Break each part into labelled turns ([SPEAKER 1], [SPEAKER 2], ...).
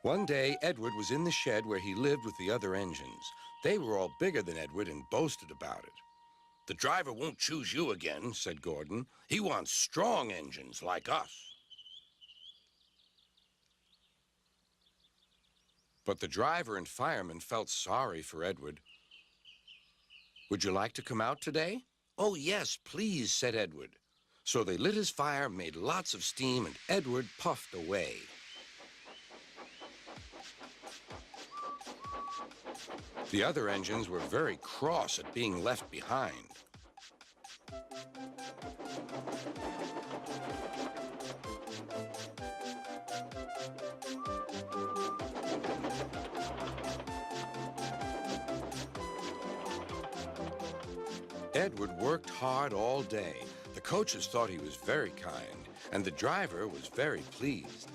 [SPEAKER 1] One day, Edward was in the shed where he lived with the other engines. They were all bigger than Edward and boasted about it. "The driver won't choose you again," said Gordon. "He wants strong engines like us." But the driver and fireman felt sorry for Edward. "Would you like to come out today?" "Oh, yes, please," said Edward. So they lit his fire, made lots of steam, and Edward puffed away. The other engines were very cross at being left behind. Edward worked hard all day. The coaches thought he was very kind, and the driver was very pleased.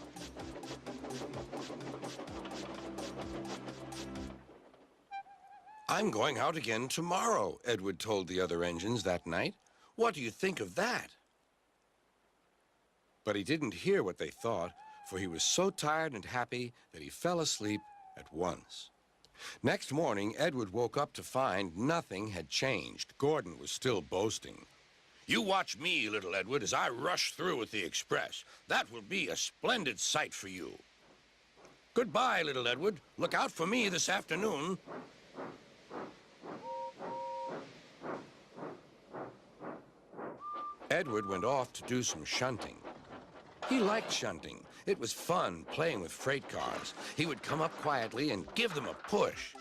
[SPEAKER 1] "I'm going out again tomorrow," Edward told the other engines that night. "What do you think of that?" But he didn't hear what they thought, for he was so tired and happy that he fell asleep at once. Next morning, Edward woke up to find nothing had changed. Gordon was still boasting. "You watch me, little Edward, as I rush through with the express. That will be a splendid sight for you. Goodbye, little Edward. Look out for me this afternoon." Edward went off to do some shunting. He liked shunting. It was fun playing with freight cars. He would come up quietly and give them a push.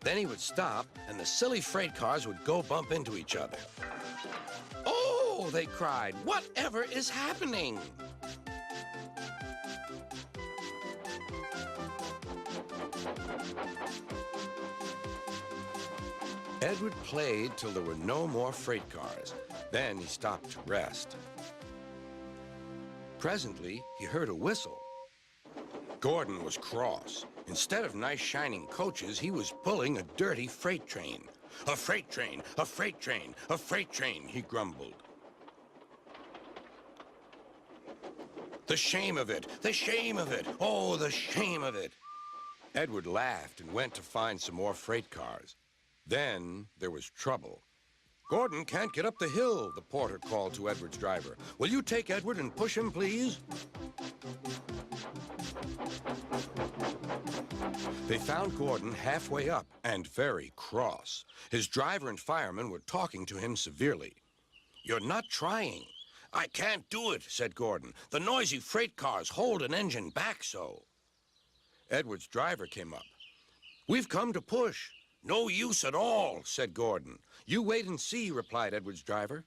[SPEAKER 1] Then he would stop, and the silly freight cars would go bump into each other. "Oh!" they cried. "Whatever is happening?" Edward played till there were no more freight cars. Then he stopped to rest. Presently, he heard a whistle. Gordon was cross. Instead of nice shining coaches, he was pulling a dirty freight train. "A freight train, a freight train, a freight train," he grumbled. "The shame of it, the shame of it, oh, the shame of it." Edward laughed and went to find some more freight cars. Then there was trouble. "Gordon can't get up the hill," the porter called to Edward's driver. "Will you take Edward and push him, please?" They found Gordon halfway up and very cross. His driver and fireman were talking to him severely. "You're not trying." "I can't do it," said Gordon. "The noisy freight cars hold an engine back so." Edward's driver came up. "We've come to push." "No use at all," said Gordon. "You wait and see," replied Edward's driver.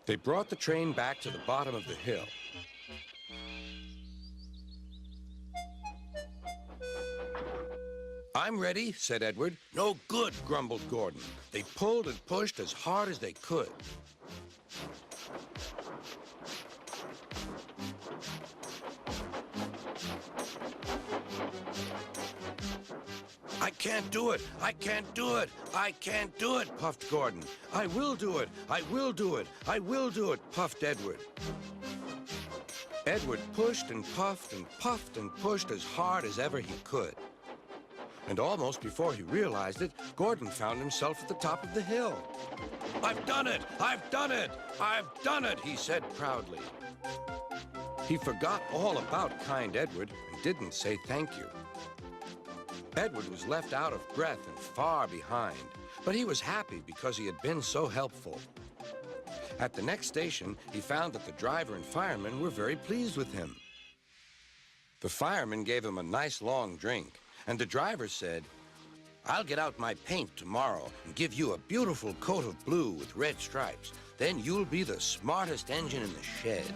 [SPEAKER 1] They brought the train back to the bottom of the hill. "I'm ready," said Edward. "No good," grumbled Gordon. They pulled and pushed as hard as they could. "I can't do it! I can't do it! I can't do it!" puffed Gordon. "I will do it! I will do it! I will do it!" puffed Edward. Edward pushed and puffed and puffed and pushed as hard as ever he could. And almost before he realized it, Gordon found himself at the top of the hill. "I've done it! I've done it! I've done it!" he said proudly. He forgot all about kind Edward and didn't say thank you. Edward was left out of breath and far behind, but he was happy because he had been so helpful. At the next station, he found that the driver and fireman were very pleased with him. The fireman gave him a nice long drink, and the driver said, "I'll get out my paint tomorrow and give you a beautiful coat of blue with red stripes. Then you'll be the smartest engine in the shed."